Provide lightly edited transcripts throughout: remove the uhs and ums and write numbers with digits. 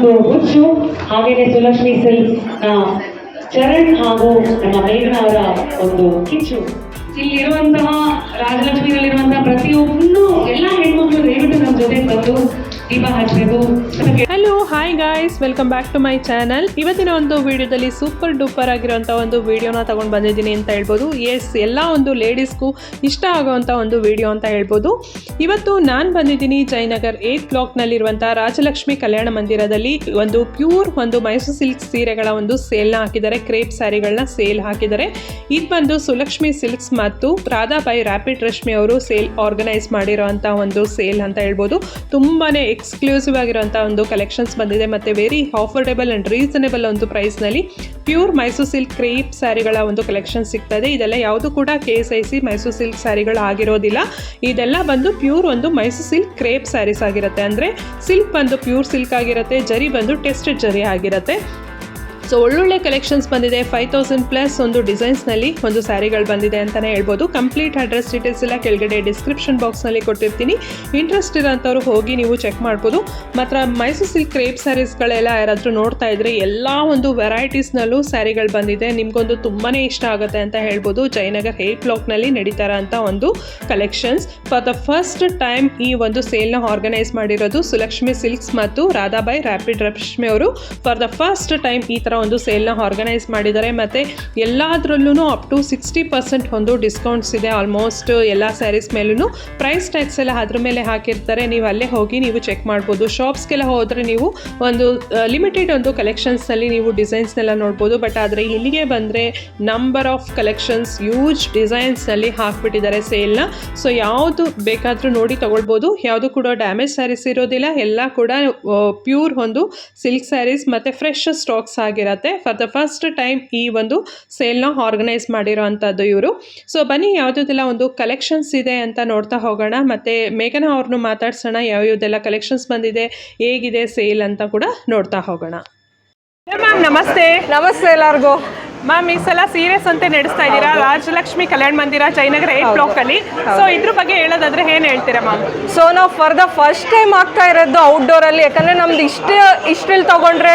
ಒಂದು ಹುಚ್ಚು. ಹಾಗೇನೆ ಸುಲಕ್ಷ್ಮಿ ಸಿಲ್ಕ್ಸ್ ಚರಣ್ ಹಾಗೂ ನಮ್ಮ ಮೇಘನ ಅವರ ಒಂದು ಕಿಚ್ಚು. ಇಲ್ಲಿರುವಂತಹ ರಾಜಲಕ್ಷ್ಮಿಯಲ್ಲಿರುವಂತಹ ಪ್ರತಿಯೊಬ್ಬನು ಎಲ್ಲ ಹೆಣ್ಮಕ್ಳು ದಯವಿಟ್ಟು ನಮ್ಮ ಜೊತೆ ಬಂದು ದೀಪ ಹಚ್ಚಬೇಕು. Hello hi guys, welcome back to my channel. ಇವತ್ತಿನ ಒಂದು ವಿಡಿಯೋದಲ್ಲಿ ಸೂಪರ್ ಡೂಪರ್ ಆಗಿರುವಂಥ ಒಂದು ವಿಡಿಯೋನ ತಗೊಂಡು ಬಂದಿದ್ದೀನಿ ಅಂತ ಹೇಳ್ಬೋದು. ಎಲ್ಲ ಒಂದು ಲೇಡೀಸ್ಗೂ ಇಷ್ಟ ಆಗುವಂಥ ಒಂದು ವಿಡಿಯೋ ಅಂತ ಹೇಳ್ಬೋದು. ಇವತ್ತು ನಾನು ಬಂದಿದ್ದೀನಿ ಜಯನಗರ್ 8th ಬ್ಲಾಕ್ನಲ್ಲಿರುವಂಥ ರಾಜಲಕ್ಷ್ಮಿ ಕಲ್ಯಾಣ ಮಂದಿರದಲ್ಲಿ ಒಂದು ಪ್ಯೂರ್ ಒಂದು ಮೈಸೂರು ಸಿಲ್ಕ್ ಸೀರೆಗಳ ಒಂದು ಸೇಲ್ನ ಹಾಕಿದ್ದಾರೆ. ಕ್ರೇಪ್ ಸ್ಯಾರಿಗಳನ್ನ ಸೇಲ್ ಹಾಕಿದ್ದಾರೆ. ಇದು ಬಂದು ಸುಲಕ್ಷ್ಮಿ ಸಿಲ್ಕ್ಸ್ ಮತ್ತು ರಾಧಾಬಾಯಿ ರ್ಯಾಪಿಡ್ ರಶ್ಮಿ ಅವರು ಸೇಲ್ ಆರ್ಗನೈಸ್ ಮಾಡಿರೋಂಥ ಒಂದು ಸೇಲ್ ಅಂತ ಹೇಳ್ಬೋದು. ತುಂಬಾ ಎಕ್ಸ್ಕ್ಲೂಸಿವ್ ಆಗಿರುವಂಥ ಒಂದು ಕಲೆಕ್ಷನ್ಸ್ ಬಂದಿದೆ ಮತ್ತು ವೆರಿ ಆಫರ್ಡೇಬಲ್ ಆ್ಯಂಡ್ ರೀಸನೇಬಲ್ ಒಂದು ಪ್ರೈಸ್ನಲ್ಲಿ ಪ್ಯೂರ್ ಮೈಸೂರು ಸಿಲ್ಕ್ ಕ್ರೇಪ್ ಸ್ಯಾರಿಗಳ ಒಂದು ಕಲೆಕ್ಷನ್ ಸಿಗ್ತಾ ಇದೆ. ಇದೆಲ್ಲ ಯಾವುದು ಕೂಡ KSIC ಮೈಸೂರು ಸಿಲ್ಕ್ ಸ್ಯಾರಿಗಳು ಆಗಿರೋದಿಲ್ಲ. ಇದೆಲ್ಲ ಬಂದು ಪ್ಯೂರ್ ಒಂದು ಮೈಸೂರು ಸಿಲ್ಕ್ ಕ್ರೇಪ್ ಸ್ಯಾರೀಸ್ ಆಗಿರುತ್ತೆ. ಅಂದರೆ ಸಿಲ್ಕ್ ಬಂದು ಪ್ಯೂರ್ ಸಿಲ್ಕ್ ಆಗಿರುತ್ತೆ, ಜರಿ ಬಂದು ಟೆಸ್ಟೆಡ್ ಜರಿ ಆಗಿರುತ್ತೆ. ಸೊ ಒಳ್ಳೊಳ್ಳೆ ಕಲೆಕ್ಷನ್ಸ್ ಬಂದಿದೆ. 5000+ ಒಂದು ಡಿಸೈನ್ಸ್ನಲ್ಲಿ ಒಂದು ಸ್ಯಾರಿಗಳು ಬಂದಿದೆ ಅಂತಲೇ ಹೇಳ್ಬೋದು. ಕಂಪ್ಲೀಟ್ ಅಡ್ರೆಸ್ ಡೀಟೇಲ್ಸ್ ಎಲ್ಲ ಕೆಳಗಡೆ ಡಿಸ್ಕ್ರಿಪ್ಷನ್ ಬಾಕ್ಸ್ನಲ್ಲಿ ಕೊಟ್ಟಿರ್ತೀನಿ. ಇಂಟ್ರೆಸ್ಟ್ ಇರೋಂಥವ್ರು ಹೋಗಿ ನೀವು ಚೆಕ್ ಮಾಡ್ಬೋದು. ಮಾತ್ರ ಮೈಸೂರು ಸಿಲ್ಕ್ ಕ್ರೇಪ್ ಸ್ಯಾರೀಸ್ಗಳೆಲ್ಲ ಯಾರಾದರೂ ನೋಡ್ತಾ ಇದ್ರೆ ಎಲ್ಲ ಒಂದು ವೆರೈಟೀಸ್ನಲ್ಲೂ ಸ್ಯಾರಿಗಳು ಬಂದಿದೆ. ನಿಮಗೊಂದು ತುಂಬಾ ಇಷ್ಟ ಆಗುತ್ತೆ ಅಂತ ಹೇಳ್ಬೋದು. ಜಯನಗರ್ 8th ಬ್ಲಾಕ್ನಲ್ಲಿ ನಡೀತಾ ಇರೋಂಥ ಒಂದು collections. For the first time ಈ ಒಂದು ಸೇಲ್ನ ಆರ್ಗನೈಸ್ ಮಾಡಿರೋದು ಸುಲಕ್ಷ್ಮಿ ಸಿಲ್ಕ್ಸ್ ಮತ್ತು ರಾಧಾಬಾಯಿ ರ್ಯಾಪಿಡ್ ರಶ್ಮಿ ಅವರು ಫಾರ್ ದ ಫಸ್ಟ್ ಟೈಮ್ ಈ ಥರ ಒಂದು ಸೇಲ್ನ ಆರ್ಗನೈಸ್ ಮಾಡಿದ್ದಾರೆ. ಮತ್ತು ಎಲ್ಲದರಲ್ಲೂ ಅಪ್ ಟು 60% ಒಂದು ಡಿಸ್ಕೌಂಟ್ಸ್ ಇದೆ. ಆಲ್ಮೋಸ್ಟ್ ಎಲ್ಲ ಸ್ಯಾರೀಸ್ ಮೇಲೂ ಪ್ರೈಸ್ ಟ್ಯಾಕ್ಸ್ ಎಲ್ಲ ಅದ್ರ ಮೇಲೆ ಹಾಕಿರ್ತಾರೆ. ನೀವು ಅಲ್ಲೇ ಹೋಗಿ ನೀವು ಚೆಕ್ ಮಾಡ್ಬೋದು. ಶಾಪ್ಸ್ಗೆಲ್ಲ ಹೋದರೆ ನೀವು ಒಂದು ಲಿಮಿಟೆಡ್ ಒಂದು ಕಲೆಕ್ಷನ್ಸ್ನಲ್ಲಿ ನೀವು ಡಿಸೈನ್ಸ್ನೆಲ್ಲ ನೋಡ್ಬೋದು. ಬಟ್ ಆದರೆ ಇಲ್ಲಿಗೆ ಬಂದರೆ ನಂಬರ್ ಆಫ್ ಕಲೆಕ್ಷನ್ಸ್ ಯೂಜ್ ಡಿಸೈನ್ಸ್ನಲ್ಲಿ ಹಾಕ್ಬಿಟ್ಟಿದ್ದಾರೆ ಸೇಲ್ನ. ಸೊ ಯಾವುದು ಬೇಕಾದರೂ ನೋಡಿ ತೊಗೊಳ್ಬೋದು. ಯಾವುದು ಕೂಡ ಡ್ಯಾಮೇಜ್ ಸ್ಯಾರೀಸ್ ಇರೋದಿಲ್ಲ. ಎಲ್ಲ ಕೂಡ ಪ್ಯೂರ್ ಒಂದು ಸಿಲ್ಕ್ ಸ್ಯಾರೀಸ್ ಮತ್ತು ಫ್ರೆಶ್ ಸ್ಟಾಕ್ಸ್ ಆಗಿರುತ್ತೆ. ಫಾರ್ ದ ಫಸ್ಟ್ ಟೈಮ್ ಈ ಒಂದು ಸೇಲ್ನ ಆರ್ಗನೈಸ್ ಮಾಡಿರೋ ಅಂಥದ್ದು ಇವರು. ಸೊ ಬನ್ನಿ ಯಾವುದೆಲ್ಲ ಒಂದು ಕಲೆಕ್ಷನ್ಸ್ ಇದೆ ಅಂತ ನೋಡ್ತಾ ಹೋಗೋಣ. ಮತ್ತು ಮೇಘನಾ ಅವ್ರನ್ನು ಮಾತಾಡ್ಸೋಣ. ಯಾವ್ಯಾವುದೆಲ್ಲ ಕಲೆಕ್ಷನ್ಸ್ ಬಂದಿದೆ, ಹೇಗಿದೆ ಸೇಲ್ ಅಂತ ಕೂಡ ನೋಡ್ತಾ ಹೋಗೋಣ. ಮ್ಯಾಮ್ ನಮಸ್ತೆ. ನಮಸ್ತೆ ಎಲ್ಲರಿಗೂ. ಮ್ಯಾಮ್ ಈ ಸಲ ಸೀರಿಯಸ್ ಅಂತ ನಡೆಸ್ತಾ ಇದ್ದೀರಾ ರಾಜಲಕ್ಷ್ಮಿ ಕಲ್ಯಾಣ ಮಂದಿರ ಜಯನಗರ 8th ಬ್ಲಾಕಲ್ಲಿ. ಸೊ ಇದ್ರ ಬಗ್ಗೆ ಹೇಳೋದಾದ್ರೆ ಏನು ಹೇಳ್ತೀರಾ ಮ್ಯಾಮ್? ಸೊ ನಾವು ಫಾರ್ ದ ಫಸ್ಟ್ ಟೈಮ್ ಆಗ್ತಾ ಇರೋದು ಔಟ್ಡೋರಲ್ಲಿ. ಯಾಕಂದರೆ ನಮ್ದು ಇಷ್ಟಿಲ್ಲಿ ತೊಗೊಂಡ್ರೆ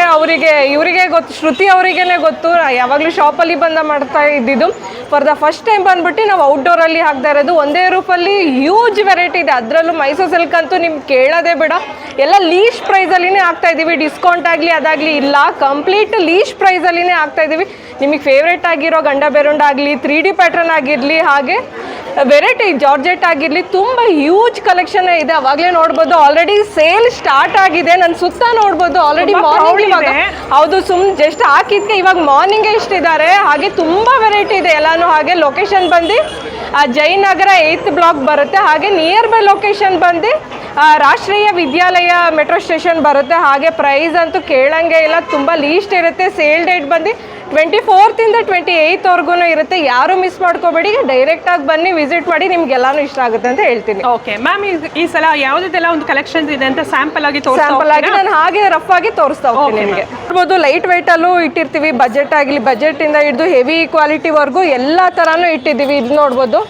ಇವರಿಗೆ ಗೊತ್ತು, ಶ್ರುತಿ ಅವರಿಗೇ ಗೊತ್ತು. ಯಾವಾಗಲೂ ಶಾಪಲ್ಲಿ ಮಾಡ್ತಾ ಇದ್ದಿದ್ದು. ಫಾರ್ ದ ಫಸ್ಟ್ ಟೈಮ್ ಬಂದ್ಬಿಟ್ಟು ನಾವು ಔಟ್ಡೋರಲ್ಲಿ ಹಾಕ್ತಾ ಇರೋದು. ಒಂದೇ ರೂಪಲ್ಲಿ ಹ್ಯೂಜ್ ವೆರೈಟಿ ಇದೆ. ಅದರಲ್ಲೂ ಮೈಸೂರು ಸಿಲ್ಕ್ ಅಂತೂ ನಿಮ್ಗೆ ಕೇಳೋದೇ ಬೇಡ. ಎಲ್ಲ ಲೀಸ್ಟ್ ಪ್ರೈಸಲ್ಲಿನೇ ಆಗ್ತಾ ಇದ್ದೀವಿ. ಡಿಸ್ಕೌಂಟ್ ಆಗಲಿ ಅದಾಗಲಿ ಇಲ್ಲ, ಕಂಪ್ಲೀಟ್ ಲೀಸ್ಟ್ ಪ್ರೈಸಲ್ಲಿನೇ ಆಗ್ತಾ ಇದ್ದೀವಿ. ನಿಮಗೆ ಫೇವ್ರೇಟ್ ಆಗಿರೋ ಗಂಡ ಬೆರುಂಡ ಆಗಲಿ, 3D ಪ್ಯಾಟ್ರನ್ ಆಗಿರಲಿ, ಹಾಗೆ ವೆರೈಟಿ ಜಾರ್ಜೆಟ್ ಆಗಿರಲಿ, ತುಂಬ ಹ್ಯೂಜ್ ಕಲೆಕ್ಷನ್ ಇದೆ. ಅವಾಗಲೇ ನೋಡ್ಬೋದು. ಆಲ್ರೆಡಿ ಸೇಲ್ ಸ್ಟಾರ್ಟ್ ಆಗಿದೆ. ನನ್ನ ಸುತ್ತ ನೋಡ್ಬೋದು. ಆಲ್ರೆಡಿ ಮಾರ್ನಿಂಗ್ ಹೌದು, ಜಸ್ಟ್ ಹಾಕಿದ್ಕೆ ಇವಾಗ ಮಾರ್ನಿಂಗೇ ಇಷ್ಟಿದ್ದಾರೆ. ಹಾಗೆ ತುಂಬ ವೆರೈಟಿ ಇದೆ ಎಲ್ಲಾನು. ಹಾಗೆ ಲೊಕೇಶನ್ ಬಂದು ಜಯನಗರ 8th ಬ್ಲಾಕ್ ಬರುತ್ತೆ. ಹಾಗೆ ನಿಯರ್ ಬೈ ಲೊಕೇಶನ್ ಬಂದು ರಾಷ್ಟ್ರೀಯ ವಿದ್ಯಾಲಯ ಮೆಟ್ರೋ ಸ್ಟೇಷನ್ ಬರುತ್ತೆ. ಹಾಗೆ ಪ್ರೈಸ್ ಅಂತೂ ಕೇಳಂಗೆ ಇಲ್ಲ, ತುಂಬ ಲೀಸ್ಟ್ ಇರುತ್ತೆ. ಸೇಲ್ ಡೇಟ್ ಬಂದು 24th ಇಂದ 28th ಇರುತ್ತೆ. ಯಾರು ಮಿಸ್ ಮಾಡ್ಕೋಬೇಡಿ. ಡೈರೆಕ್ಟಾಗಿ ಬನ್ನಿ, ವಿಸಿಟ್ ಮಾಡಿ, ನಿಮ್ಗೆಲ್ಲಾನು ಇಷ್ಟ ಆಗುತ್ತೆ ಅಂತ ಹೇಳ್ತೀನಿ. ಓಕೆ ಮ್ಯಾಮ್, ಈ ಸಲ ಯಾವುದೆಲ್ಲ ಒಂದು ಕಲೆಕ್ಷನ್ಸ್ ಇದೆ ಅಂತ ಸ್ಯಾಂಪಲ್ ಆಗಿ ನಾನು ಹಾಗೆ ರಫ್ ಆಗಿ ತೋರಿಸ್ತಾ ಹೋಗ್ತೀನಿ ನಿಮಗೆ. ನೋಡ್ಬೋದು, ಲೈಟ್ ವೆಯ್ಟ್ ಅಲ್ಲೂ ಇಟ್ಟಿರ್ತೀವಿ. ಬಜೆಟ್ ಆಗಲಿ, ಬಜೆಟ್ ಇಂದ ಹಿಡಿದು ಹೆವಿ ಕ್ವಾಲಿಟಿವರೆಗೂ ಎಲ್ಲ ತರಾನು ಇಟ್ಟಿದ್ದೀವಿ. ಇದು ನೋಡ್ಬೋದು,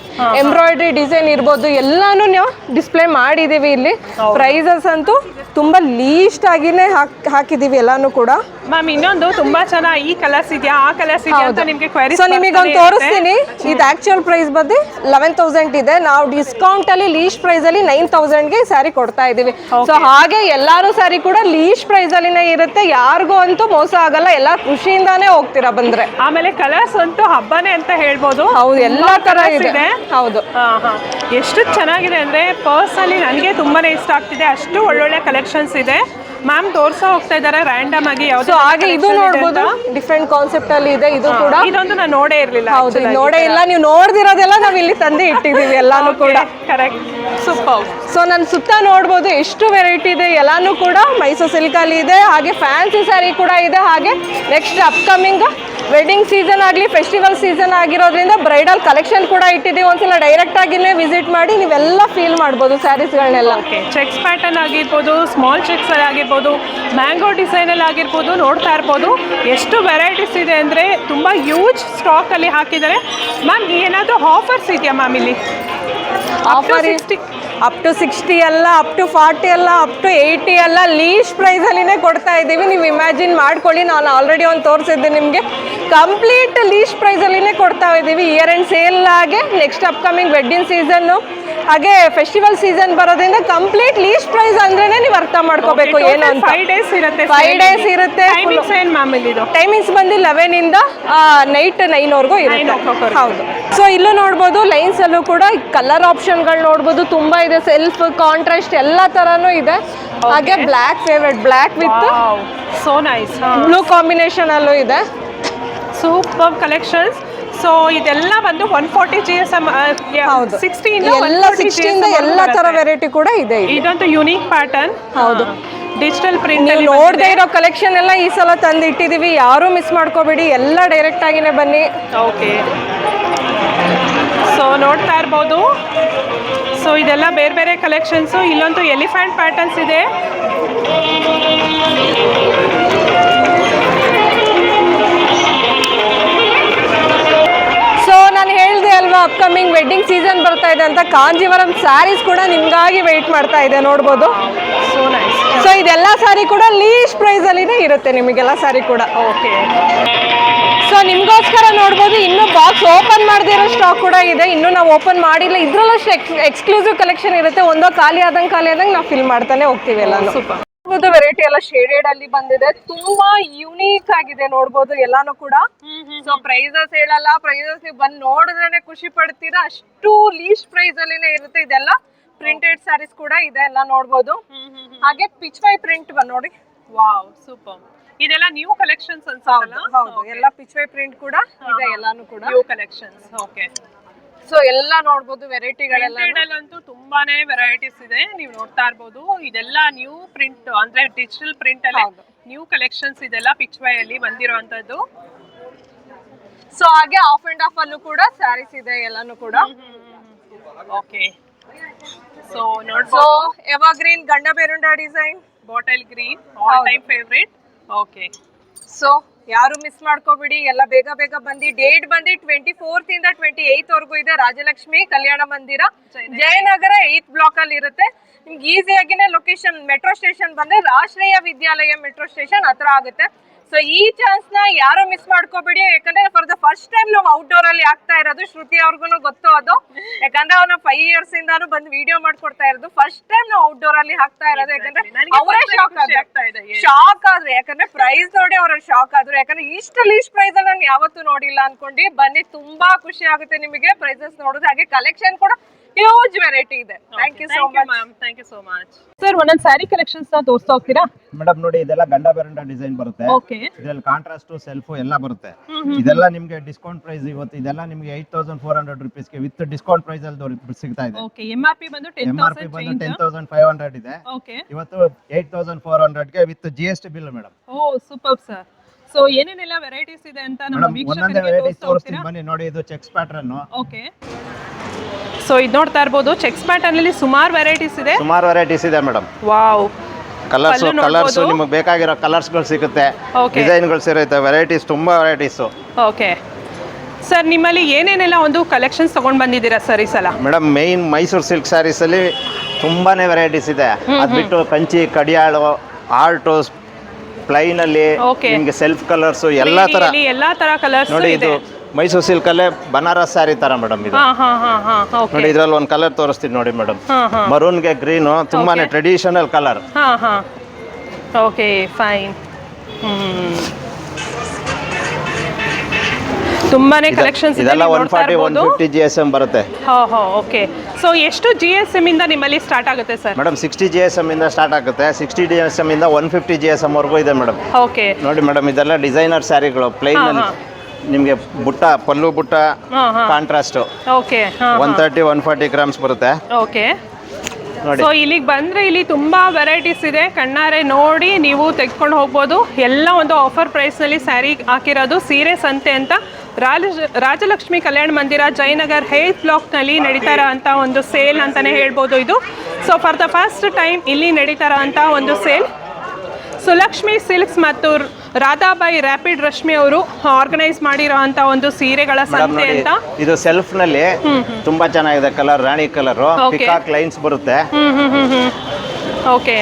ಎಂಬ್ರಾಯ್ಡ್ರಿ ಡಿಸೈನ್ ಇರ್ಬೋದು, ಎಲ್ಲಾನು ನಾವು ಡಿಸ್ಪ್ಲೇ ಮಾಡಿದೀವಿ ಇಲ್ಲಿ. ಪ್ರೈಸಸ್ ಅಂತೂ ತುಂಬಾ ಲೀಸ್ಟ್ ಆಗಿನೇ ಹಾಕಿದೀವಿ ಎಲ್ಲಾನು ಕೂಡ. ಮ್ಯಾಮ್ ಇನ್ನೊಂದು ತುಂಬಾ ಚೆನ್ನಾಗಿ ಈ ಕಲರ್ಸ್ ಇದೆಯಾ, ಆ ಕಲರ್ಸ್ ಇದೆಯಾ ಅಂತ ನಿಮಗೆ ಕ್ವೆರಿ. ಸೊ ನಿಮಗೆ ಒಂದು ತೋರಿಸ್ತೀನಿ. ಇದು ಆಕ್ಚುಯಲ್ ಪ್ರೈಸ್ ಬಂದು 11,000 ಇದೆ. ನಾವು ಡಿಸ್ಕೌಂಟ್ ಅಲ್ಲಿ ಲೀಸ್ಟ್ ಪ್ರೈಸ್ ಅಲ್ಲಿ 9,000ಗೆ ಸ್ಯಾರಿ ಕೊಡ್ತಾ ಇದೀವಿ. ಸೊ ಹಾಗೆ ಎಲ್ಲಾರು ಸ್ಯಾರಿ ಕೂಡ ಲೀಸ್ಟ್ ಪ್ರೈಸ್ ಅಲ್ಲಿನೇ ಇರುತ್ತೆ. ಯಾರಿಗೂ ಅಂತೂ ಮೋಸ ಆಗಲ್ಲ. ಎಲ್ಲ ಖುಷಿಯಿಂದಾನೇ ಹೋಗ್ತೀರಾ ಬಂದ್ರೆ. ಆಮೇಲೆ ಕಲರ್ಸ್ ಅಂತೂ ಹಬ್ಬನೇ ಅಂತ ಹೇಳ್ಬೋದು. ಹೌದು, ಎಲ್ಲಾ ತರ ಇದೆ. ಹೌದು, ಎಷ್ಟು ಚೆನ್ನಾಗಿದೆ ಅಂದ್ರೆ ಪರ್ಸನಲಿ ನನಗೆ ತುಂಬಾನೇ ಇಷ್ಟ ಆಗ್ತಿದೆ. ಅಷ್ಟು ಒಳ್ಳೊಳ್ಳೆ ಕಲೆಕ್ಷನ್ಸ್ ಇದೆ. ಮ್ಯಾಮ್ ತೋರ್ಸಾ ಹೋಗ್ತಾ ಇದ್ದಾರೆ ರ್ಯಾಂಡಮ್ ಆಗಿ. ಯಾವ್ದು ಹಾಗೆ ಇದು ನೋಡ್ಬೋದು, ಡಿಫ್ರೆಂಟ್ ಕಾನ್ಸೆಪ್ಟ್ ಅಲ್ಲಿ ಇದೆ. ಇದು ಕೂಡ ಇದೊಂದು ನಾನು ನೋಡೇ ಇರ್ಲಿಲ್ಲ. ಹೌದು, ನೋಡೇ ಇಲ್ಲ. ನೀವು ನೋಡ್ದಿರೋದೆಲ್ಲ ನಾವ್ ಇಲ್ಲಿ ತಂದು ಇಟ್ಟಿದೀವಿ ಎಲ್ಲಾನು ಕೂಡ. Correct, super. ಸೊ ನನ್ನ ಸುತ್ತ ನೋಡ್ಬೋದು ಎಷ್ಟು ವೆರೈಟಿ ಇದೆ. ಎಲ್ಲಾನು ಕೂಡ ಮೈಸೂರು ಸಿಲ್ಕ್ ಅಲ್ಲಿ ಇದೆ. ಹಾಗೆ ಫ್ಯಾನ್ಸಿ ಸ್ಯಾರಿ ಕೂಡ ಇದೆ. ಹಾಗೆ ನೆಕ್ಸ್ಟ್ ಅಪ್ಕಮಿಂಗ್ ವೆಡ್ಡಿಂಗ್ ಸೀಸನ್ ಆಗಲಿ, ಫೆಸ್ಟಿವಲ್ ಸೀಸನ್ ಆಗಿರೋದ್ರಿಂದ ಬ್ರೈಡಲ್ ಕಲೆಕ್ಷನ್ ಕೂಡ ಇಟ್ಟಿದ್ದೀವಿ. ಒಂದ್ಸಲ ಡೈರೆಕ್ಟ್ ಆಗಿನೇ ವಿಸಿಟ್ ಮಾಡಿ ನೀವೆಲ್ಲ ಫೀಲ್ ಮಾಡ್ಬೋದು ಸ್ಯಾರೀಸ್ಗಳನ್ನೆಲ್ಲ. ಚೆಕ್ಸ್ ಪ್ಯಾಟರ್ನ್ ಆಗಿರ್ಬೋದು, ಸ್ಮಾಲ್ ಚೆಕ್ಸ್ ಆಗಿರ್ಬೋದು, ಮ್ಯಾಂಗೋ ಡಿಸೈನಲ್ಲಿ ಆಗಿರ್ಬೋದು, ನೋಡ್ತಾ ಇರ್ಬೋದು. ಎಷ್ಟು ವೆರೈಟೀಸ್ ಇದೆ ಅಂದರೆ ತುಂಬ ಹ್ಯೂಜ್ ಸ್ಟಾಕಲ್ಲಿ ಹಾಕಿದ್ದಾರೆ. ಮ್ಯಾಮ್ ಏನಾದರೂ ಆಫರ್ಸ್ ಇದೆಯಾ ಮ್ಯಾಮ್ ಇಲ್ಲಿ? ಆಫರ್ ಅಪ್ ಟು 60 ಅಲ್ಲ, ಅಪ್ ಟು 40 ಅಲ್ಲ, ಅಪ್ ಟು 80 ಅಲ್ಲ, ಲೀಸ್ಟ್ ಪ್ರೈಸಲ್ಲಿನೇ ಕೊಡ್ತಾ ಇದ್ದೀವಿ. ನೀವು ಇಮ್ಯಾಜಿನ್ ಮಾಡ್ಕೊಳ್ಳಿ, ನಾನು ಆಲ್ರೆಡಿ ಒಂದು ತೋರಿಸಿದ್ದೆ ನಿಮಗೆ. ಕಂಪ್ಲೀಟ್ ಲೀಸ್ಟ್ ಪ್ರೈಸಲ್ಲಿನೇ ಕೊಡ್ತಾ ಇದ್ದೀವಿ. ಇಯರ್ ಎಂಡ್ ಸೇಲ್ ಆಗಿ ನೆಕ್ಸ್ಟ್ ಅಪ್ಕಮಿಂಗ್ ವೆಡ್ಡಿಂಗ್ ಸೀಸನ್ನು ಹಾಗೆ ಫೆಸ್ಟಿವಲ್ ಸೀಸನ್ ಬರೋದ್ರಿಂದ ಕಂಪ್ಲೀಟ್ ಲೀಸ್ಟ್ ಪ್ರೈಸ್ ಅಂದ್ರೇನೆ ನೀವು ಅರ್ಥ ಮಾಡ್ಕೋಬೇಕು ಏನು ಅಂತ. 5 days ಇರುತ್ತೆ. 5 days ಇರುತ್ತೆ. ಟೈಮಿಂಗ್ಸ್ ಏನು ಮ್ಯಾಮ್ ಇದು? ಟೈಮಿಂಗ್ಸ್ ಬಂದು 11 ಇಂದ ನೈಟ್ 9ವರೆಗೂ ಇರುತ್ತೆ. ಹೌದು. ಸೊ ಇಲ್ಲೂ ನೋಡ್ಬೋದು, ಲೈನ್ಸ್ ಅಲ್ಲೂ ಕೂಡ ಕಲರ್ ಆಪ್ಷನ್ಗಳು ನೋಡ್ಬೋದು, ತುಂಬಾ ಇದೆ. ಸೆಲ್ಫ್, ಕಾಂಟ್ರಾಸ್ಟ್ ಎಲ್ಲ ತರಾನು ಇದೆ. ಹಾಗೆ black favourite, black with so nice blue combination ಅಲ್ಲೂ ಇದೆ. Super collections. ಸೊ ಇದೆಲ್ಲ ಬಂದು 140 GSM, 60 ಎಲ್ಲ 60 ಇಂದ ಎಲ್ಲ ತರ ವೆರೈಟಿ ಕೂಡ ಇದೆ. ಇದಂತೂ ಯುನೀಕ್ ಪ್ಯಾಟರ್ನ್. ಹೌದು, ಡಿಜಿಟಲ್ ಪ್ರಿಂಟ್ ಅಲ್ಲಿ ನೋಡದೇ ಇರೋ ಕಲೆಕ್ಷನ್ ಎಲ್ಲ ಈ ಸಲ ತಂದು ಇಟ್ಟಿದೀವಿ. ಯಾರು ಮಿಸ್ ಮಾಡ್ಕೋಬೇಡಿ, ಎಲ್ಲ ಡೈರೆಕ್ಟ್ ಆಗಿನೇ ಬನ್ನಿ. ಓಕೆ, ಸೊ ನೋಡ್ತಾ ಇರ್ಬೋದು. ಸೊ ಇದೆಲ್ಲ ಬೇರೆ ಬೇರೆ ಕಲೆಕ್ಷನ್ಸು. ಇಲ್ಲಂತೂ ಎಲಿಫೆಂಟ್ ಪ್ಯಾಟರ್ನ್ಸ್ ಇದೆ. ನಾನು ಹೇಳಿದೆ ಅಲ್ವಾ, ಅಪ್ಕಮಿಂಗ್ ವೆಡ್ಡಿಂಗ್ ಸೀಸನ್ ಬರ್ತಾ ಇದೆ ಅಂತ. ಕಾಂಜೀವರಂ ಸ್ಯಾರೀಸ್ ಕೂಡ ನಿಮ್ಗಾಗಿ ವೆಯ್ಟ್ ಮಾಡ್ತಾ ಇದೆ, ನೋಡ್ಬೋದು. So nice. ಸೊ ಇದೆಲ್ಲ ಸ್ಯಾರಿ ಕೂಡ ಲೀಸ್ಟ್ ಪ್ರೈಸ್ ಅಲ್ಲಿನೇ ಇರುತ್ತೆ ನಿಮಗೆಲ್ಲ ಸ್ಯಾರಿ ಕೂಡ. ಓಕೆ, ಸೊ ನಿಮ್ಗೋಸ್ಕರ ನೋಡ್ಬೋದು, ಇನ್ನೂ ಬಾಕ್ಸ್ ಓಪನ್ ಮಾಡದಿರೋ ಸ್ಟಾಕ್ ಕೂಡ ಇದೆ. ಇನ್ನೂ ನಾವು ಓಪನ್ ಮಾಡಿಲ್ಲ. ಇದ್ರಲ್ಲಷ್ಟು ಎಕ್ಸ್ಕ್ಲೂಸಿವ್ ಕಲೆಕ್ಷನ್ ಇರುತ್ತೆ. ಒಂದೋ ಖಾಲಿ ಆದಂಗೆ ನಾವು ಫಿಲ್ ಮಾಡ್ತಾನೆ ಹೋಗ್ತೀವಿ ಎಲ್ಲಾನು. ಸೂಪರ್. ವೆರೈಟಿ ಎಲ್ಲ ಶೇಡೆಡ್ ಅಲ್ಲಿ ಬಂದಿದೆ. ತುಂಬಾ ಯೂನಿಕ್ ಆಗಿದೆ, ನೋಡ್ಬೋದು ಎಲ್ಲಾನು ಕೂಡ. ಸೊ ಪ್ರೈಸಸ್ ಹೇಳಲ್ಲ, ಪ್ರೈಸಸ್ ನೀವು ಬಂದು ನೋಡಿದ್ರೆ ಖುಷಿ ಪಡ್ತೀರಾ. ಅಷ್ಟು ಲೀಸ್ಟ್ ಪ್ರೈಸ್ ಅಲ್ಲಿನೇ ಇರುತ್ತೆ. ಇದೆಲ್ಲ ಪ್ರಿಂಟೆಡ್ ಸ್ಯಾರೀಸ್ ಕೂಡ ಇದೆ, ಎಲ್ಲ ನೋಡ್ಬೋದು. ಹಾಗೆ ಪಿಚ್ ವೈ ಪ್ರಿಂಟ್ ನೋಡಿ. Wow, super. ಇದೆಲ್ಲ ನ್ಯೂ ಕಲೆಕ್ಷನ್ಸ್ ಅನ್ಸುತ್ತಲ್ಲ? ಹೌದು, ಎಲ್ಲ ಪಿಚ್ ವೈ ಪ್ರಿಂಟ್ ಕೂಡ ಇದೆ, ಎಲ್ಲಾನು ಕೂಡ ನ್ಯೂ ಕಲೆಕ್ಷನ್ಸ್. ಓಕೆ, ಸೊ ಎಲ್ಲ ನೋಡ್ಬೋದು ವೆರೈಟಿಗಳೆಲ್ಲ. ಅಂತೂ ತುಂಬಾನೇ ವೆರೈಟೀಸ್ ಇದೆ, ನೀವು ನೋಡ್ತಾ ಇರ್ಬೋದು. ಇದೆಲ್ಲ ನ್ಯೂ ಪ್ರಿಂಟ್ ಅಂದ್ರೆ ಡಿಜಿಟಲ್ ಪ್ರಿಂಟ್ ಅಲ್ಲಿ ನ್ಯೂ ಕಲೆಕ್ಷನ್ಸ್. ಇದೆಲ್ಲ ಪಿಚ್ ವೈ ಅಲ್ಲಿ ಬಂದಿರುವಂತದ್ದು. ಸೊ ಹಾಗೆ ಆಫ್ ಅಂಡ್ ಆಫ್ ಅಲ್ಲೂ ಕೂಡ ಸ್ಯಾರೀಸ್ ಇದೆ, ಎಲ್ಲಾನು ಕೂಡ. ಓಕೆ, ಸೊ ನೋಡ್ಬೋದು. Evergreen Ganda Berunda design, bottle green, all time favourite. Okay, so ಯಾರು ಮಿಸ್ ಮಾಡ್ಕೋಬಿಡಿ, ಎಲ್ಲ ಬೇಗ ಬೇಗ ಬಂದಿ. ಡೇಟ್ ಬಂದು 24th ಇಂದ 28th ವರೆಗೂ ಇದೆ. ರಾಜಲಕ್ಷ್ಮಿ ಕಲ್ಯಾಣ ಮಂದಿರ, ಜಯನಗರ 8th ಬ್ಲಾಕ್ ಅಲ್ಲಿ ಇರುತ್ತೆ. ನಿಮ್ಗೆ ಈಸಿಯಾಗಿನೇ ಲೊಕೇಶನ್, ಮೆಟ್ರೋ ಸ್ಟೇಷನ್ ಬಂದ್ರೆ ರಾಷ್ಟ್ರೀಯ ವಿದ್ಯಾಲಯ ಮೆಟ್ರೋ ಸ್ಟೇಷನ್ ಹತ್ರ ಆಗುತ್ತೆ. ಸೊ ಈ ಚಾನ್ಸ್ ನ ಯಾರು ಮಿಸ್ ಮಾಡ್ಕೋಬೇಡಿ. ಯಾಕಂದ್ರೆ ಫಾರ್ ದ ಫಸ್ಟ್ ಟೈಮ್ ನಾವು ಔಟ್ಡೋರ್ ಅಲ್ಲಿ ಆಗ್ತಾ ಇರೋದು. ಶ್ರುತಿ ಅವ್ರಿಗೂ ಗೊತ್ತು ಅದು, ಯಾಕಂದ್ರೆ ಅವ್ರನ್ನ 5 years ಇಂದಾನು ಬಂದು ವಿಡಿಯೋ ಮಾಡ್ಕೊಡ್ತಾ ಇರೋದು. ಫಸ್ಟ್ ಟೈಮ್ ನಾವು ಔಟ್ಡೋರ್ ಅಲ್ಲಿ ಹಾಕ್ತಾ ಇರೋದು. ಯಾಕಂದ್ರೆ ಅವರೇ ಶಾಕ್ ಆದ್ರು, ಯಾಕಂದ್ರೆ ಪ್ರೈಸ್ ನೋಡಿ ಅವರ ಶಾಕ್ ಆದ್ರು. ಯಾಕಂದ್ರೆ ಇಷ್ಟು ಲೀಸ್ಟ್ ಪ್ರೈಸ್ ಅಲ್ಲಿ ನಾನು ಯಾವತ್ತೂ ನೋಡಿಲ್ಲ ಅನ್ಕೊಂಡು ಬನ್ನಿ. ತುಂಬಾ ಖುಷಿ ಆಗುತ್ತೆ ನಿಮಗೆ ಪ್ರೈಸಸ್ ನೋಡೋದು. ಹಾಗೆ ಕಲೆಕ್ಷನ್ ಕೂಡ ಹ್ಯೂಜ್ ವೆರೈಟಿ ಇದೆ. Thank you so much ma'am, thank you so much. Sir, ಒಂದೊಂದು ಸ್ಯಾರಿ ಕಲೆಕ್ಷನ್ಸ್ ನ ತೋರಿಸ್ತಾ ಹೋಗ್ತೀರಾ? ಮೇಡಮ್ ನೋಡಿ, ಇದೆಲ್ಲ ಗಂಡ ಬೇರುಂಡ ಡಿಸೈನ್ ಬರುತ್ತೆ. ಇದ್ರಲ್ಲಿ ಕಾಂಟ್ರಾಸ್ಟ್, ಸೆಲ್ಫ್ ಎಲ್ಲ ಬರುತ್ತೆ. ಇದೆಲ್ಲ ನಿಮ್ಗೆ ಡಿಸ್ಕೌಂಟ್ ಪ್ರೈಸ್ ಇವತ್ತು. ಇದೆಲ್ಲ ನಿಮ್ಗೆ 8400 rupees ಗೆ ವಿತ್ ಡಿಸ್ಕೌಂಟ್ ಪ್ರೈಸ್ ಅಲ್ಲಿ ಸಿಗ್ತಾ ಇದೆ. ಓಕೆ, MRP ಬಂದು 10,500 ಇದೆ. ಇವತ್ತು 8400 ಗೆ with GST bill madam. Oh super sir. So ಏನೇನೆಲ್ಲ ವೆರೈಟೀಸ್ ಇದೆ ಅಂತ ನಮ್ಮ ಒಂದೊಂದೇ ವೆರೈಟೀಸ್ ತೋರಿಸ್ತೀನಿ ಬನ್ನಿ. ನೋಡಿ, ಇದು ಚೆಕ್ಸ್ ಪ್ಯಾಟರ್ನ್. ಓಕೆ, ಸೊ ಇದು ನೋಡ್ತಾ ಇರ್ಬೋದು, ಚೆಕ್ಸ್ ಪ್ಯಾಟರ್ನ್ ಅಲ್ಲಿ ಸುಮಾರು ವೆರೈಟೀಸ್ ಇದೆ. ಮೇಡಮ್. ವಾವ್, ಕಲರ್ಸ್ ನಿಮಗೆ ಬೇಕಾಗಿರೋ ಕಲರ್ಸ್ಗಳು ಸಿಗುತ್ತೆ, ಡಿಸೈನ್ಗಳು ಸಿಗುತ್ತೆ, ವೆರೈಟೀಸ್ ತುಂಬಾ ವೆರೈಟೀಸ್. ಓಕೆ ಸರ್, ನಿಮ್ಮಲ್ಲಿ ಏನೇನೆಲ್ಲ ಒಂದು ಕಲೆಕ್ಷನ್ಸ್ ತಗೊಂಡ್ ಬಂದಿದ್ದೀರಾ ಸರ್ ಈ ಸಲ? Madam, main Mysore silk saris ಅಲ್ಲಿ ತುಂಬಾನೇ ವೆರೈಟೀಸ್ ಇದೆ. ಅದ್ ಬಿಟ್ಟು ಕಂಚಿ, ಕಡಿಯಾಳು, ಆರ್ಟು, ಪ್ಲೈನ್ ಅಲ್ಲಿ ನಿಮಗೆ ಸೆಲ್ಫ್ ಕಲರ್ಸ್ ಎಲ್ಲಾ ತರ ಕಲರ್ಸ್ ನೋಡಿ. ಇದು ಮೈಸೂರು ಸಿಲ್ಕ್ ಅಲ್ಲೇ ಬನಾರಸ್ ಸ್ಯಾರಿ ತರ ಮೇಡಮ್. ಇದು ನೋಡಿ, ಇದ್ರಲ್ಲಿ ಒಂದು ಕಲರ್ ತೋರಿಸ್ತೀನಿ ನೋಡಿ ಮೇಡಮ್. ಮರೂನ್ ಗೆ ಗ್ರೀನ್, ತುಂಬಾನೇ ಟ್ರೆಡಿಷನಲ್ ಕಲರ್. Okay, fine. ತುಂಬಾನೇ ಕಲೆಕ್ಷನ್ಸ್ ಇದೆಲ್ಲ 140-150 GSM ಬರುತ್ತೆ. ಓಕೆ, ಸೊ ಎಷ್ಟು GSM ಇಂದ ನಿಮ್ಮಲ್ಲಿ ಸ್ಟಾರ್ಟ್ ಆಗುತ್ತೆ ಸರ್? ಮೇಡಮ್ 60 GSM ಇಂದ ಸ್ಟಾರ್ಟ್ ಆಗುತ್ತೆ. 60 GSM ಇಂದ 150 GSM ವರೆಗೂ ಇದೆ ಮೇಡಮ್. ಓಕೆ, ನೋಡಿ ಮೇಡಮ್, ಇದೆಲ್ಲ ಡಿಸೈನರ್ ಸ್ಯಾರಿಗಳು. ಪ್ಲೈನ್ ಅಲ್ಲಿ ನಿಮಗೆ ಬುಟ್ಟ, ಪಲ್ಲು ಬುಟ್ಟ, ಕಾಂಟ್ರಾಸ್ಟ್. ಓಕೆ, 130-140 ಗ್ರಾಮ್ಸ್ ಬರುತ್ತೆ. ಓಕೆ, ಸೊ ಇಲ್ಲಿಗೆ ಬಂದರೆ ಇಲ್ಲಿ ತುಂಬ ವೆರೈಟೀಸ್ ಇದೆ. ಕಣ್ಣಾರೆ ನೋಡಿ ನೀವು ತೆಗೆದುಕೊಂಡು ಹೋಗ್ಬೋದು. ಎಲ್ಲ ಒಂದು ಆಫರ್ ಪ್ರೈಸ್ನಲ್ಲಿ ಸ್ಯಾರಿ ಹಾಕಿರೋದು. ಸೀರೆ ಸಂತೆ ಅಂತ ರಾಜಲಕ್ಷ್ಮಿ ಕಲ್ಯಾಣ ಮಂದಿರ, ಜಯನಗರ್ 8th ಬ್ಲಾಕ್ನಲ್ಲಿ ನಡೀತಾ ಇರೋಂಥ ಒಂದು ಸೇಲ್ ಅಂತಲೇ ಹೇಳ್ಬೋದು ಇದು. So for the first time ಇಲ್ಲಿ ನಡೀತಾ ಇರೋಂಥ ಒಂದು ಸೇಲ್ ಸುಲಕ್ಷ್ಮಿ ಸಿಲ್ಕ್ಸ್ ಮತ್ತು ರಾಧಾಬಾಯಿ ರ್ಯಾಪಿಡ್ ರಶ್ಮಿ ಅವರು ಆರ್ಗನೈಸ್ ಮಾಡಿರೋ ಅಂತ ಒಂದು ಸೀರೆಗಳ ಸಂತೆ ಅಂತ. ಇದು ಸೆಲ್ಫ್ ನಲ್ಲಿ ತುಂಬಾ ಚೆನ್ನಾಗಿದೆ ಕಲರ್, ರಾಣಿ ಕಲರ್, ಪಿಕಾಕ್ ಲೈನ್ಸ್ ಬರುತ್ತೆ. ಓಕೆ,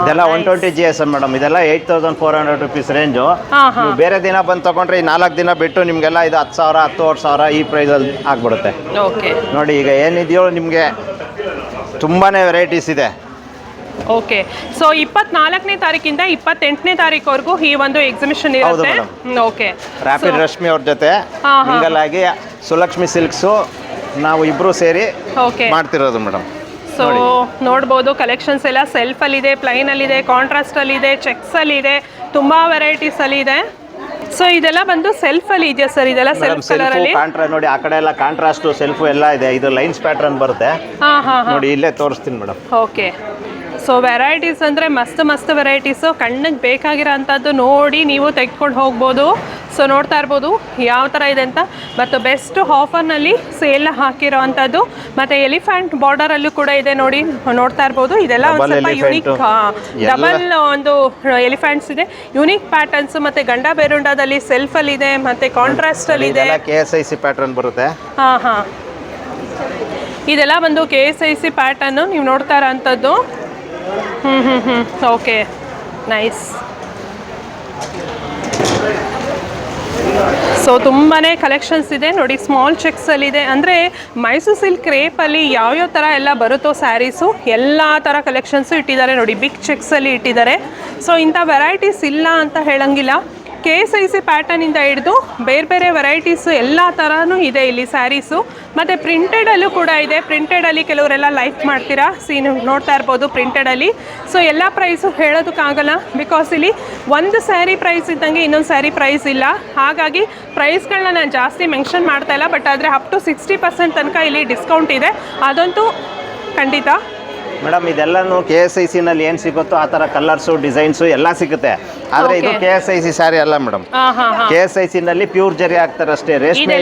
ಇದೆಲ್ಲ 120 GSM ಮೇಡಮ್. ಇದೆಲ್ಲ 8400 rupees ರೇಂಜು. ನೀವು ಬೇರೆ ದಿನ ಬಂದು ತಗೊಂಡ್ರೆ 4 ದಿನ ಬಿಟ್ಟು ನಿಮ್ಗೆಲ್ಲ ಇದು 10,000 10,500 ಈ ಪ್ರೈಸ್ ಅಲ್ಲಿ ಆಗ್ಬಿಡುತ್ತೆ. ಓಕೆ ನೋಡಿ ಈಗ ಏನಿದೆಯೋ ನಿಮ್ಗೆ ತುಂಬಾನೇ ವೆರೈಟೀಸ್ ಇದೆ. ಓಕೆ, ಸೊ 24ನೇ ತಾರೀಕಿಂದ 28ನೇ ತಾರೀಕುವರೆಗೂ ಈ ಒಂದು ಎಕ್ಸಿಬಿಷನ್ ಇರುತ್ತೆ. ಓಕೆ, ರ್ಯಾಪಿಡ್ ರಶ್ಮಿ ಅವ್ರ ಜೊತೆ ಮಿಂಗಲ್ ಆಗಿ ಸುಲಕ್ಷ್ಮಿ ಸಿಲ್ಕ್ಸು ನಾವು ಇಬ್ರು ಸೇರಿ ಮಾಡ್ತಿರೋದು ಮೇಡಮ್. ಸೊ ನೋಡ್ಬೋದು ಕಲೆಕ್ಷನ್ಸ್ ಎಲ್ಲ ಸೆಲ್ಫಲ್ಲಿದೆ, ಪ್ಲೈನಲ್ಲಿದೆ, ಕಾಂಟ್ರಾಸ್ಟಲ್ಲಿದೆ, ಚೆಕ್ಸಲ್ಲಿದೆ, ತುಂಬ ವೆರೈಟೀಸಲ್ಲಿ ಸೊ ಇದೆಲ್ಲ ಬಂದು ಸೆಲ್ಫಲ್ಲಿ ಇದೆಯಾ ಸರ್? ಇದೆಲ್ಲ ಸೆಲ್ಫ್ ಕಲರಲ್ಲಿ ನೋಡಿ, ಆ ಕಡೆ ಎಲ್ಲ ಕಾಂಟ್ರಾಸ್ಟ್ ಸೆಲ್ಫ್ ಎಲ್ಲ ಇದೆ. ಇದು ಲೈನ್ಸ್ ಪ್ಯಾಟರ್ನ್ ಬರುತ್ತೆ. ನೋಡಿ ಇಲ್ಲೇ ತೋರಿಸ್ತೀನಿ ಮೇಡಮ್. ಓಕೆ, ಸೊ ವೆರೈಟೀಸ್ ಅಂದರೆ ಮಸ್ತ್ ವೆರೈಟೀಸು, ಕಣ್ಣಿಗೆ ಬೇಕಾಗಿರೋ ಅಂಥದ್ದು ನೋಡಿ ನೀವು ತೆಗೆದುಕೊಂಡು ಹೋಗ್ಬೋದು. ಸೊ ನೋಡ್ತಾ ಇರ್ಬೋದು ಯಾವ ಥರ ಇದೆ ಅಂತ. ಮತ್ತು ಬೆಸ್ಟ್ ಆಫರ್ನಲ್ಲಿ ಸೇಲ್ ಹಾಕಿರೋ ಅಂಥದ್ದು, ಮತ್ತು ಎಲಿಫೆಂಟ್ ಬಾರ್ಡರಲ್ಲೂ ಕೂಡ ಇದೆ ನೋಡಿ, ನೋಡ್ತಾ ಇರ್ಬೋದು. ಇದೆಲ್ಲ ಒಂದು ಸ್ವಲ್ಪ ಯುನೀಕ್ ಡಬಲ್ ಒಂದು ಎಲಿಫೆಂಟ್ಸ್ ಇದೆ, ಯುನೀಕ್ ಪ್ಯಾಟರ್ನ್ಸ್. ಮತ್ತು ಗಂಡ ಬೇರುಂಡದಲ್ಲಿ ಸೆಲ್ಫಲ್ಲಿದೆ, ಮತ್ತು ಕಾಂಟ್ರಾಸ್ಟಲ್ಲಿದೆ. KSIC ಪ್ಯಾಟರ್ನ್ ಬರುತ್ತೆ. ಇದೆಲ್ಲ ಬಂದು KSIC ಪ್ಯಾಟರ್ನು ನೀವು ನೋಡ್ತಾ ಇರೋ ಅಂಥದ್ದು. Okay, nice. ಸೊ ತುಂಬಾ ಕಲೆಕ್ಷನ್ಸ್ ಇದೆ ನೋಡಿ. ಸ್ಮಾಲ್ ಚೆಕ್ಸಲ್ಲಿದೆ, ಅಂದರೆ ಮೈಸೂರು ಸಿಲ್ಕ್ ಕ್ರೇಪಲ್ಲಿ ಯಾವ್ಯಾವ ಥರ ಎಲ್ಲ ಬರುತ್ತೋ ಸ್ಯಾರೀಸು ಎಲ್ಲ ಥರ ಕಲೆಕ್ಷನ್ಸು ಇಟ್ಟಿದ್ದಾರೆ ನೋಡಿ. ಬಿಗ್ ಚೆಕ್ಸಲ್ಲಿ ಇಟ್ಟಿದ್ದಾರೆ. ಸೊ ಇಂಥ ವೆರೈಟೀಸ್ ಇಲ್ಲ ಅಂತ ಹೇಳಂಗಿಲ್ಲ. KSIC ಪ್ಯಾಟರ್ನಿಂದ ಹಿಡಿದು ಬೇರೆ ವೆರೈಟೀಸು ಎಲ್ಲ ಥರನೂ ಇದೆ ಇಲ್ಲಿ ಸ್ಯಾರೀಸು. ಮತ್ತು ಪ್ರಿಂಟೆಡಲ್ಲೂ ಕೂಡ ಇದೆ. ಪ್ರಿಂಟೆಡಲ್ಲಿ ಕೆಲವರೆಲ್ಲ ಲೈಕ್ ಮಾಡ್ತೀರಾ, ನೀವು ನೋಡ್ತಾ ಇರ್ಬೋದು ಪ್ರಿಂಟೆಡಲ್ಲಿ. ಸೊ ಎಲ್ಲ ಪ್ರೈಸು ಹೇಳೋದಕ್ಕಾಗಲ್ಲ, ಬಿಕಾಸ್ ಇಲ್ಲಿ ಒಂದು ಸ್ಯಾರಿ ಪ್ರೈಸ್ ಇದ್ದಂಗೆ ಇನ್ನೊಂದು ಸ್ಯಾರಿ ಪ್ರೈಸ್ ಇಲ್ಲ. ಹಾಗಾಗಿ ಪ್ರೈಸ್ಗಳನ್ನ ನಾನು ಜಾಸ್ತಿ ಮೆನ್ಷನ್ ಮಾಡ್ತಾ ಇಲ್ಲ. ಬಟ್ ಆದರೆ ಅಪ್ ಟು 60% ತನಕ ಇಲ್ಲಿ ಡಿಸ್ಕೌಂಟ್ ಇದೆ, ಅದಂತೂ ಖಂಡಿತ. ಮೇಡಮ್ ಇದೆಲ್ಲನೂ KSIC ನಲ್ಲಿ ಏನು ಸಿಗುತ್ತೋ ಆ ಥರ ಕಲರ್ಸು ಡಿಸೈನ್ಸು ಎಲ್ಲ ಸಿಗುತ್ತೆ. ಆದರೆ ಇದು KSIC ಸ್ಯಾರಿ ಅಲ್ಲ ಮೇಡಮ್. KSIC ನಲ್ಲಿ ಪ್ಯೂರ್ ಜರಿ ಹಾಕ್ತಾರೆ ಅಷ್ಟೇ. ರೇಷ್ಮೆ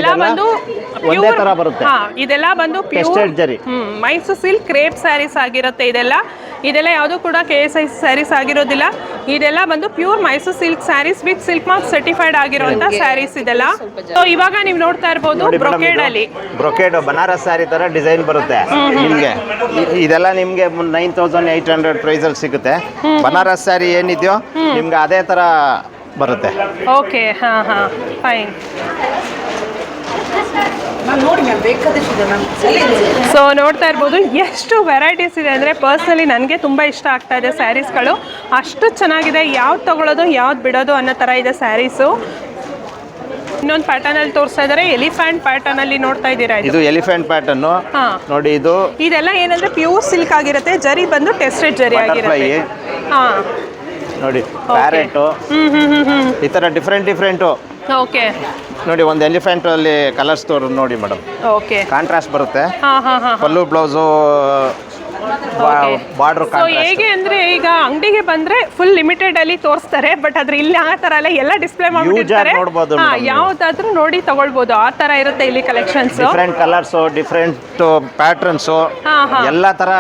ಒಂದೇ ಥರ ಬರುತ್ತೆ. ಇದೆಲ್ಲ ಬಂದು ಪ್ಯೂರ್ ಜರಿ ಮೈಸೂರು ಸಿಲ್ಕ್ ಕ್ರೇಪ್ ಸ್ಯಾರೀಸ್ ಆಗಿರುತ್ತೆ. ಇದೆಲ್ಲ ಯಾವುದು ಕೂಡ KSIC ಸ್ಯಾರೀಸ್ ಆಗಿರೋದಿಲ್ಲ. ಇದೆಲ್ಲ ಬಂದು pure Mysore silk saris with silk mark certified ಆಗಿರುವಂತ ಸ್ಯಾರೀಸ್ ಇದೆಲ್ಲ. ಸೊ ಇವಾಗ ನೀವು ನೋಡ್ತಾ ಇರ್ಬೋದು ಬ್ರೊಕೇಡ್ ಅಲ್ಲಿ ಬ್ರೊಕೇಡ್ ಬನಾರಸ್ ಸ್ಯಾರಿ ತರ ಡಿಸೈನ್ ಬರುತ್ತೆ ನಿಮ್ಗೆ. ಇದೆಲ್ಲ ನಿಮ್ಗೆ 9800 ಪ್ರೈಸ್ ಅಲ್ಲಿ ಸಿಗುತ್ತೆ. ಬನಾರಸ್ ಸ್ಯಾರಿ ಏನಿದೆಯೋ ನಿಮ್ಗೆ ಅದೇ ತರ ಬರುತ್ತೆ. Okay, fine. ಸೊ ನೋಡ್ತಾ ಇರ್ಬೋದು ಎಷ್ಟು ವೆರೈಟೀಸ್ ಇದೆ ಅಂದರೆ ಪರ್ಸ್ನಲಿ ನನಗೆ ತುಂಬ ಇಷ್ಟ ಆಗ್ತಾ ಇದೆ ಸ್ಯಾರೀಸ್ಗಳು. ಅಷ್ಟು ಚೆನ್ನಾಗಿದೆ. ಯಾವ್ದು ತೊಗೊಳೋದು ಯಾವ್ದು ಬಿಡೋದು ಅನ್ನೋ ಥರ ಇದೆ ಸ್ಯಾರೀಸು. ಇನ್ನೊಂದು ಪ್ಯಾಟರ್ನ್ ಅಲ್ಲಿ ತೋರಿಸ್ತಾ ಇದ್ದಾರೆ, ಎಲಿಫೆಂಟ್ ಪ್ಯಾಟರ್ನ್ ಅಲ್ಲಿ ನೋಡ್ತಾ ಇದ್ದೀರಾ. ಇದು ಎಲಿಫೆಂಟ್ ಪ್ಯಾಟರ್ನ್ ನೋಡಿ. ಇದೆಲ್ಲ ಏನಂದ್ರೆ ಪ್ಯೂರ್ ಸಿಲ್ಕ್ ಆಗಿರುತ್ತೆ, ಜರಿ ಬಂದು ಟೆಸ್ಟೆಡ್ ಜರಿ ಆಗಿರುತ್ತೆ. ನೋಡಿ ಪ್ಯಾರೆಟ್ ಈ ತರ ಡಿಫ್ರೆಂಟ್. ಓಕೆ ನೋಡಿ, ಒಂದು ಎಲಿಫೆಂಟ್ ಅಲ್ಲಿ ಕಲರ್ಸ್ ತೋರು ನೋಡಿ ಮೇಡಮ್. ಓಕೆ, ಕಾಂಟ್ರಾಸ್ಟ್ ಬರುತ್ತೆ. ಪಲ್ಲು ಬ್ಲೌಸು ಬಾರ್ಡರ್. ಸೊ ಹೇಗೆ ಅಂದ್ರೆ ಈಗ ಅಂಗಡಿಗೆ ಬಂದ್ರೆ ಫುಲ್ ಲಿಮಿಟೆಡ್ ಅಲ್ಲಿ ತೋರಿಸ್ತಾರೆ, ಬಟ್ ಆದ್ರೆ ಇಲ್ಲಿ ಆ ತರ ಎಲ್ಲ ಡಿಸ್ಪ್ಲೇ ಮಾಡ್ಬಿಟ್ಟಿರ್ತಾರೆ. ಯಾವ್ದಾದ್ರೂ ನೋಡಿ ತಗೊಳ್ಬಹುದು, ಆ ತರ ಇರುತ್ತೆ ಇಲ್ಲಿ collections. Different colours, different patterns ಎಲ್ಲ ತರ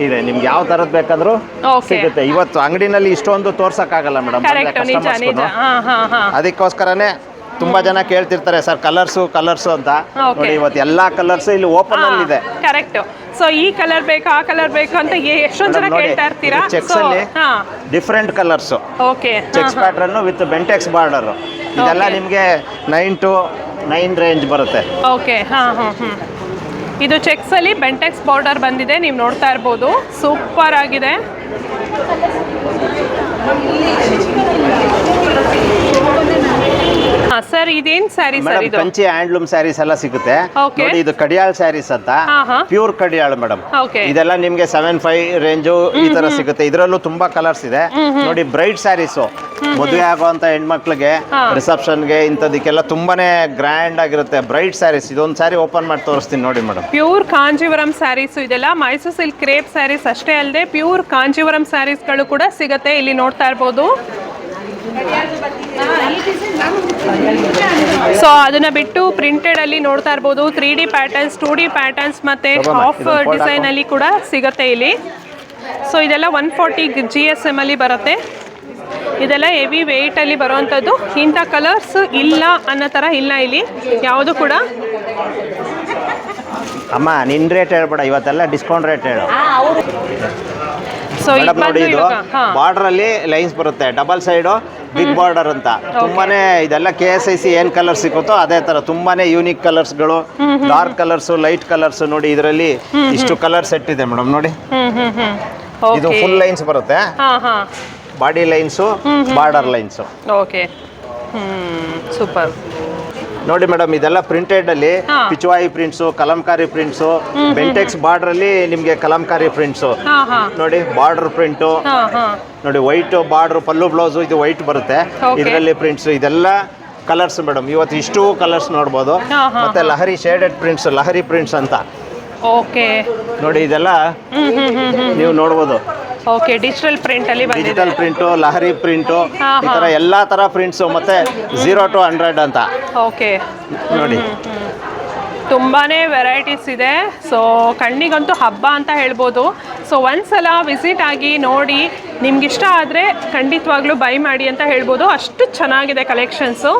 ಇದೆ. ನಿಮ್ಗೆ ಯಾವ ತರದ್ ಬೇಕಾದ್ರೂ ಸಿಗುತ್ತೆ. ಇವತ್ತು ಅಂಗಡಿನಲ್ಲಿ ಇಷ್ಟೊಂದು ತೋರ್ಸಕ್ ಆಗಲ್ಲ ಮೇಡಮ್, ಅದಕ್ಕೋಸ್ಕರನೇ ತುಂಬಾ ಜನ ಕೇಳ್ತಿರ್ತಾರೆ ಸರ್ ಕಲರ್ಸು ಅಂತ. ನೋಡಿ ಇವತ್ತು ಎಲ್ಲಾ ಕಲರ್ಸ್ ಇಲ್ಲಿ ಓಪನ್ ಅಲ್ಲಿ ಇದೆ. ಕರೆಕ್ಟ್. ಸೊ ಈ ಕಲರ್ ಬೇಕು, ಆ ಕಲರ್ ಬೇಕು ಅಂತ ಎಷ್ಟೊಂದು ಜನ ಕೇಳ್ತಾ ಇರ್ತೀರಾ. ಚೆಕ್ಸ್ ಅಲ್ಲಿ different colours. Okay, cheques pattern with Bentex border. ಇದೆಲ್ಲ ನಿಮಗೆ 9 to 9 ರೇಂಜ್ ಬರುತ್ತೆ. ಓಕೆ, ಇದು ಚೆಕ್ಸ್ ಅಲ್ಲಿ ಬೆಂಟೆಕ್ಸ್ ಬಾರ್ಡರ್ ಬಂದಿದೆ, ನೀವು ನೋಡ್ತಾ ಇರ್ಬೋದು. ಸೂಪರ್ ಆಗಿದೆ. ಸರ್ ಇದೇನ್ ಸ್ಯಾರಿ ಸರ್? ಇದು ಕಂಚಿ ಹ್ಯಾಂಡ್ಲೂಮ್ ಸ್ಯಾರೀಸ್ ಎಲ್ಲ ಸಿಗುತ್ತೆ ನೋಡಿ. ಇದು ಕಡಿಯಾಳ್ ಸ್ಯಾರೀಸ್ ಅಂತ, ಪ್ಯೂರ್ ಕಡಿಯಾಳ್ ಮೇಡಮ್. ಇದೆಲ್ಲ ನಿಮ್ಗೆ 7.5 ರೇಂಜು ಈ ತರ ಸಿಗುತ್ತೆ. ಇದರಲ್ಲೂ ತುಂಬಾ ಕಲರ್ಸ್ ಇದೆ ನೋಡಿ. ಬ್ರೈಟ್ ಸ್ಯಾರೀಸು ಮದುವೆ ಆಗುವಂತ ಹೆಣ್ಮಕ್ಳಿಗೆ, ರಿಸೆಪ್ಷನ್ಗೆ, ಇಂಥದಕ್ಕೆಲ್ಲ ತುಂಬಾನೇ ಗ್ರ್ಯಾಂಡ್ ಆಗಿರುತ್ತೆ ಬ್ರೈಟ್ ಸ್ಯಾರೀಸ್. ಇದೊಂದು ಸ್ಯಾರಿ ಓಪನ್ ಮಾಡಿ ತೋರಿಸ್ತೀನಿ ನೋಡಿ ಮೇಡಮ್. ಪ್ಯೂರ್ ಕಾಂಜೀವರಂ ಸ್ಯಾರೀಸ್ ಇದೆಲ್ಲ. ಮೈಸೂರು ಸಿಲ್ಕ್ ಕ್ರೇಪ್ ಸ್ಯಾರೀಸ್ ಅಷ್ಟೇ ಅಲ್ಲದೆ ಪ್ಯೂರ್ ಕಾಂಜೀವರಂ ಸ್ಯಾರೀಸ್ಗಳು ಕೂಡ ಸಿಗುತ್ತೆ. ಇಲ್ಲಿ ನೋಡ್ತಾ ಇರ್ಬೋದು. ಸೊ ಅದನ್ನ ಬಿಟ್ಟು ಪ್ರಿಂಟೆಡ್ ಅಲ್ಲಿ ನೋಡ್ತಾ ಇರ್ಬೋದು. 3D ಪ್ಯಾಟರ್ನ್ಸ್, 2D ಪ್ಯಾಟರ್ನ್ಸ್ ಮತ್ತೆ ಹಾಫ್ ಡಿಸೈನ್ ಅಲ್ಲಿ ಕೂಡ ಸಿಗುತ್ತೆ ಇಲ್ಲಿ. ಸೊ ಇದೆಲ್ಲ 140 GSM ಅಲ್ಲಿ ಬರುತ್ತೆ. ಇದೆಲ್ಲ ಹೆವಿ ವೆಯ್ಟಲ್ಲಿ ಬರುವಂಥದ್ದು. ಇಂಥ ಕಲರ್ಸ್ ಇಲ್ಲ ಅನ್ನೋ ಥರ ಇಲ್ಲ ಇಲ್ಲಿ ಯಾವುದು ಕೂಡ. ಅಮ್ಮ ನಿನ್ ರೇಟ್ ಹೇಳ್ಬೇಡ, ಇವತ್ತೆಲ್ಲ ಡಿಸ್ಕೌಂಟ್ ರೇಟ್ ಹೇಳು. ಸೊ ಮೇಡಮ್ ನೋಡಿ, ಇದು ಬಾರ್ಡರ್ ಅಲ್ಲಿ ಲೈನ್ಸ್ ಬರುತ್ತೆ, ಡಬಲ್ ಸೈಡು ಬಿಗ್ ಬಾರ್ಡರ್ ಅಂತ. ತುಂಬಾನೇ ಇದೆಲ್ಲ KSIC ಏನ್ ಕಲರ್ ಸಿಕ್ಕುತ್ತೋ ಅದೇ ತರ ತುಂಬಾನೇ ಯೂನಿಕ್ ಕಲರ್ಸ್ಗಳು, ಡಾರ್ಕ್ ಕಲರ್ಸ್, ಲೈಟ್ ಕಲರ್ಸ್. ನೋಡಿ ಇದರಲ್ಲಿ ಇಷ್ಟು ಕಲರ್ ಸೆಟ್ ಇದೆ ಮೇಡಮ್. ನೋಡಿ ಇದು ಫುಲ್ ಲೈನ್ಸ್ ಬರುತ್ತೆ, body lines, border lines. Okay, super. ನೋಡಿ ಮೇಡಮ್, ಇದೆಲ್ಲ ಪ್ರಿಂಟೆಡ್ ಅಲ್ಲಿ Pichwai prints, Kalamkari prints, Bentex border ಅಲ್ಲಿ ನಿಮ್ಗೆ ಕಲಂಕಾರಿ ಪ್ರಿಂಟ್ಸು. ನೋಡಿ ಬಾರ್ಡರ್ ಪ್ರಿಂಟು, ನೋಡಿ ವೈಟ್ ಬಾರ್ಡರ್, ಪಲ್ಲು ಬ್ಲೌಸು ಇದು ವೈಟ್ ಬರುತ್ತೆ. ಇದರಲ್ಲಿ ಪ್ರಿಂಟ್ಸ್ ಇದೆಲ್ಲ ಕಲರ್ಸ್ ಮೇಡಮ್. ಇವತ್ತು ಇಷ್ಟು ಕಲರ್ಸ್ ನೋಡ್ಬೋದು. ಮತ್ತೆ Lahari shaded prints, Lahari prints ಅಂತ. ಓಕೆ, ನೋಡಿ ಇದೆಲ್ಲ ನೀವು ನೋಡ್ಬೋದು. ಓಕೆ, ಡಿಜಿಟಲ್ ಪ್ರಿಂಟ್ ಅಲ್ಲಿ ಬಂದಿದೆ. ಡಿಜಿಟಲ್ ಪ್ರಿಂಟು, ಲಹರಿ ಪ್ರಿಂಟು, ಈ ತರ ಎಲ್ಲಾ ತರ ಪ್ರಿಂಟ್ಸು, ಮತ್ತೆ 0 to 100 ಅಂತ. ಓಕೆ, ನೋಡಿ ತುಂಬಾನೇ ವೆರೈಟೀಸ್ ಇದೆ. ಸೊ ಕಣ್ಣಿಗಂತೂ ಹಬ್ಬ ಅಂತ ಹೇಳ್ಬೋದು. ಸೊ ಒಂದ್ಸಲ ವಿಸಿಟ್ ಆಗಿ ನೋಡಿ, ನಿಮ್ಗಿಷ್ಟ ಆದರೆ ಖಂಡಿತವಾಗ್ಲೂ ಬೈ ಮಾಡಿ ಅಂತ ಹೇಳ್ಬೋದು. ಅಷ್ಟು ಚೆನ್ನಾಗಿದೆ ಕಲೆಕ್ಷನ್ಸು.